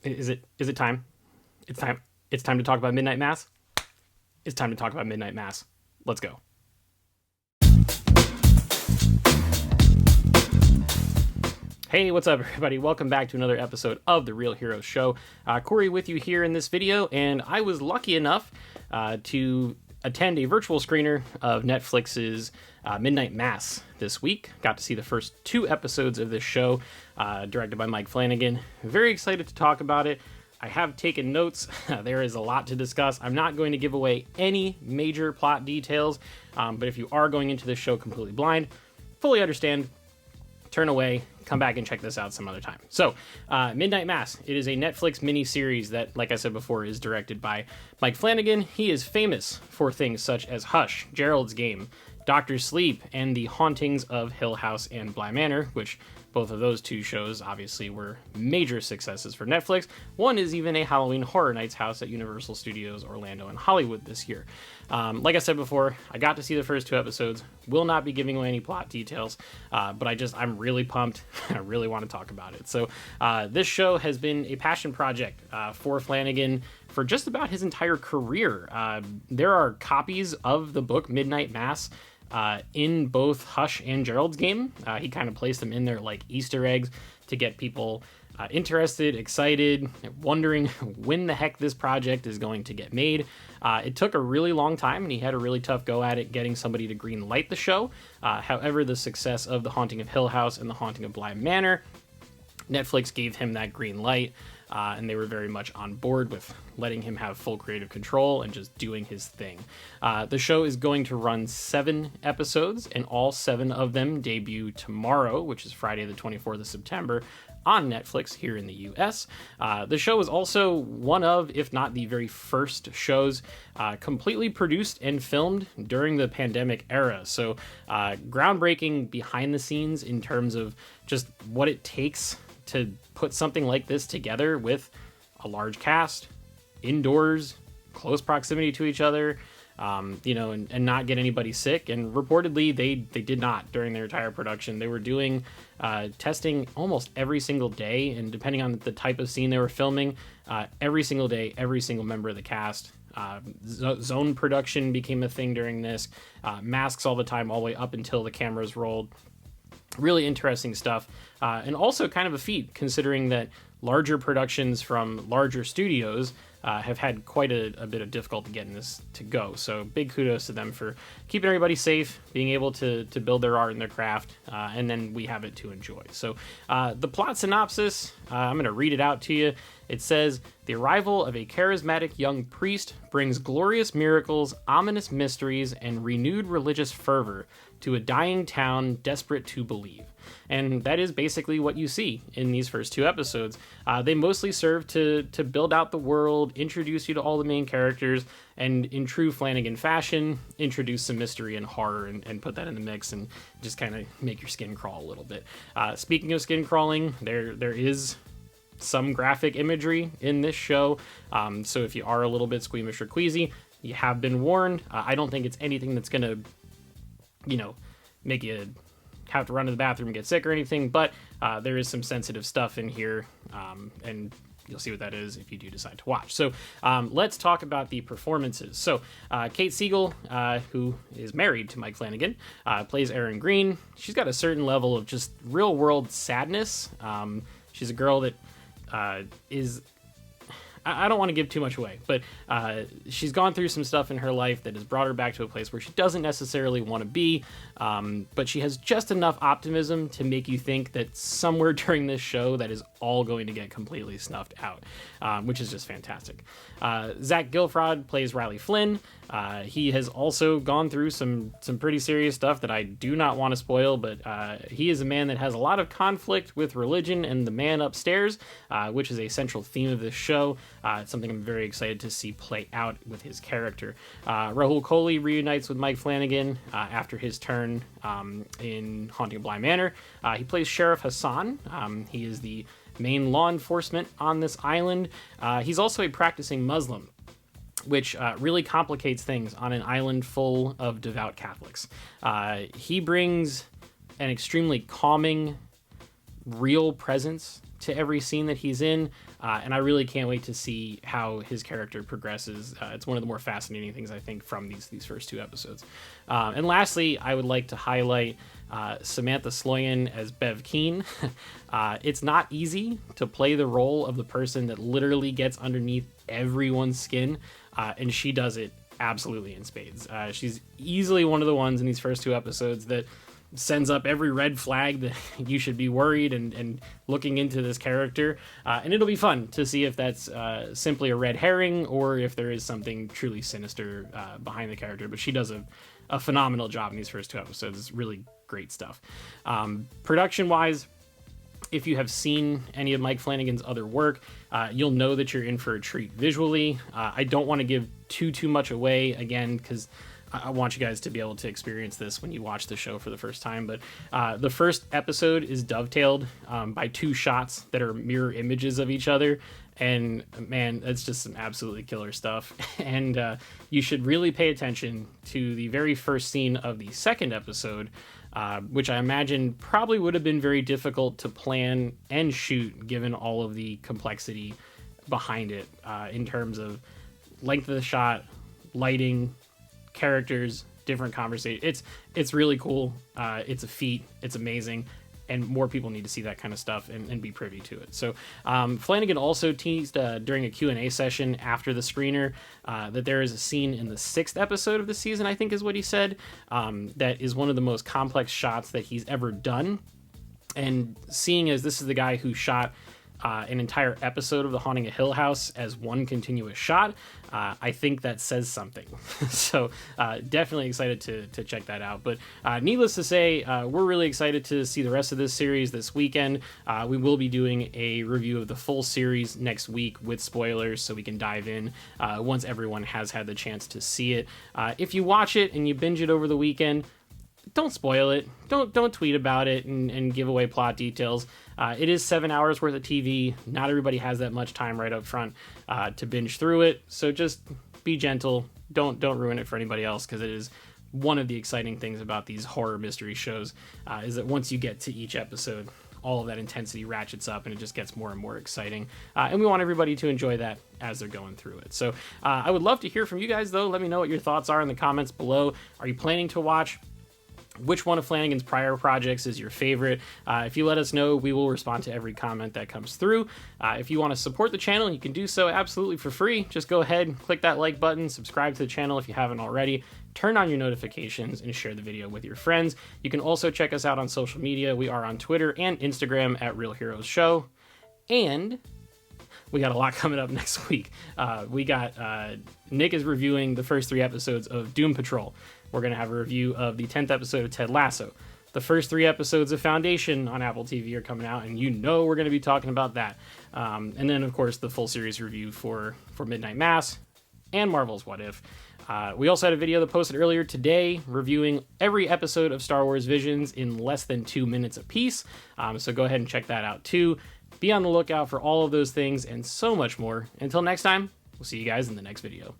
Is it time? It's time. It's time to talk about Midnight Mass. It's time to talk about Midnight Mass. Let's go. Hey, what's up, everybody? Welcome back to another episode of The Real Heroes Show. Cory with you here in this video, and I was lucky enough to attend a virtual screener of Netflix's Midnight Mass this week. Got to see the first 2 episodes of this show, directed by Mike Flanagan. Very excited to talk about it. I have taken notes. There is a lot to discuss. I'm not going to give away any major plot details, but if you are going into this show completely blind, fully understand, turn away, come back and check this out some other time. So, Midnight Mass. It is a Netflix miniseries that, like I said before, is directed by Mike Flanagan. He is famous for things such as Hush, Gerald's Game, Doctor Sleep, and The Hauntings of Hill House and Bly Manor, which both of those 2 shows obviously were major successes for Netflix. One is even a Halloween Horror Nights house at Universal Studios Orlando and Hollywood this year. Like I said before, I got to see the first 2 episodes. Will not be giving away any plot details, but I'm really pumped. I really want to talk about it. So this show has been a passion project for Flanagan for just about his entire career. There are copies of the book Midnight Mass in both Hush and Gerald's Game. He kind of placed them in there like Easter eggs to get people interested, excited, wondering when the heck this project is going to get made. It took a really long time, and he had a really tough go at it getting somebody to green light the show. However, the success of The Haunting of Hill House and The Haunting of Bly Manor, Netflix gave him that green light, and they were very much on board with letting him have full creative control and just doing his thing. The show is going to run 7 episodes, and all 7 of them debut tomorrow, which is Friday the 24th of September, on Netflix here in the US. The show is also one of, if not the very first shows completely produced and filmed during the pandemic era. So groundbreaking behind the scenes in terms of just what it takes to put something like this together with a large cast, indoors, close proximity to each other, and not get anybody sick. And reportedly, they did not during their entire production. They were doing testing almost every single day, and depending on the type of scene they were filming, every single day, every single member of the cast. Zone production became a thing during this. Masks all the time, all the way up until the cameras rolled. Really interesting stuff, and also kind of a feat considering that larger productions from larger studios have had quite a bit of difficulty getting this to go. So big kudos to them for keeping everybody safe, being able to build their art and their craft, and then we have it to enjoy. So the plot synopsis, I'm going to read it out to you. It says, "The arrival of a charismatic young priest brings glorious miracles, ominous mysteries, and renewed religious fervor to a dying town desperate to believe." And that is basically what you see in these first 2 episodes. They mostly serve to build out the world, introduce you to all the main characters, and in true Flanagan fashion, introduce some mystery and horror and put that in the mix and just kind of make your skin crawl a little bit. Speaking of skin crawling, there is some graphic imagery in this show, so if you are a little bit squeamish or queasy, you have been warned. I don't think it's anything that's gonna make you have to run to the bathroom and get sick or anything, but there is some sensitive stuff in here, and you'll see what that is if you do decide to watch. So let's talk about the performances. So Kate Siegel, who is married to Mike Flanagan, plays Erin Green. She's got a certain level of just real world sadness. She's a girl that is... I don't want to give too much away, but she's gone through some stuff in her life that has brought her back to a place where she doesn't necessarily want to be, but she has just enough optimism to make you think that somewhere during this show that is all going to get completely snuffed out, which is just fantastic. Zach Gilfrod plays Riley Flynn. He has also gone through some pretty serious stuff that I do not want to spoil, but he is a man that has a lot of conflict with religion and the man upstairs, which is a central theme of this show. It's something I'm very excited to see play out with his character. Rahul Kohli reunites with Mike Flanagan after his turn in Haunting of Bly Manor. He plays Sheriff Hassan. He is the main law enforcement on this island. He's also a practicing Muslim, which really complicates things on an island full of devout Catholics. He brings an extremely calming real presence to every scene that he's in, and I really can't wait to see how his character progresses. It's one of the more fascinating things, I think, from these first 2 episodes. And lastly, I would like to highlight Samantha Sloyan as Bev Keane. It's not easy to play the role of the person that literally gets underneath everyone's skin, and she does it absolutely in spades. She's easily one of the ones in these first 2 episodes that sends up every red flag that you should be worried and looking into this character. And it'll be fun to see if that's simply a red herring or if there is something truly sinister behind the character. But she does a phenomenal job in these first 2 episodes. It's really great stuff. Production-wise, if you have seen any of Mike Flanagan's other work, you'll know that you're in for a treat visually. I don't want to give too much away, again, because I want you guys to be able to experience this when you watch the show for the first time. But the first episode is dovetailed by 2 shots that are mirror images of each other. And man, that's just some absolutely killer stuff. And you should really pay attention to the very first scene of the second episode, which I imagine probably would have been very difficult to plan and shoot given all of the complexity behind it in terms of length of the shot, lighting, characters, different conversations. It's really cool. It's a feat. It's amazing. And more people need to see that kind of stuff and be privy to it. So Flanagan also teased during a Q&A session after the screener that there is a scene in the 6th episode of the season, I think is what he said, that is one of the most complex shots that he's ever done. And seeing as this is the guy who shot an entire episode of The Haunting of Hill House as one continuous shot, I think that says something. So definitely excited to check that out. But needless to say, we're really excited to see the rest of this series this weekend. We will be doing a review of the full series next week with spoilers, so we can dive in once everyone has had the chance to see it. If you watch it and you binge it over the weekend, don't spoil it. Don't tweet about it and give away plot details. It is 7 hours worth of TV. Not everybody has that much time right up front to binge through it. So just be gentle. Don't ruin it for anybody else, because it is one of the exciting things about these horror mystery shows is that once you get to each episode, all of that intensity ratchets up and it just gets more and more exciting. And we want everybody to enjoy that as they're going through it. So I would love to hear from you guys, though. Let me know what your thoughts are in the comments below. Are you planning to watch? Which one of Flanagan's prior projects is your favorite? If you let us know, we will respond to every comment that comes through. If you want to support the channel, you can do so absolutely for free. Just go ahead and click that like button, subscribe to the channel if you haven't already, turn on your notifications, and share the video with your friends. You can also check us out on social media. We are on Twitter and Instagram at Real Heroes Show. And we got a lot coming up next week. Nick is reviewing the first 3 episodes of Doom Patrol. We're going to have a review of the 10th episode of Ted Lasso. The first 3 episodes of Foundation on Apple TV are coming out, and we're going to be talking about that. And then, of course, the full series review for Midnight Mass and Marvel's What If. We also had a video that posted earlier today reviewing every episode of Star Wars Visions in less than 2 minutes apiece. So go ahead and check that out, too. Be on the lookout for all of those things and so much more. Until next time, we'll see you guys in the next video.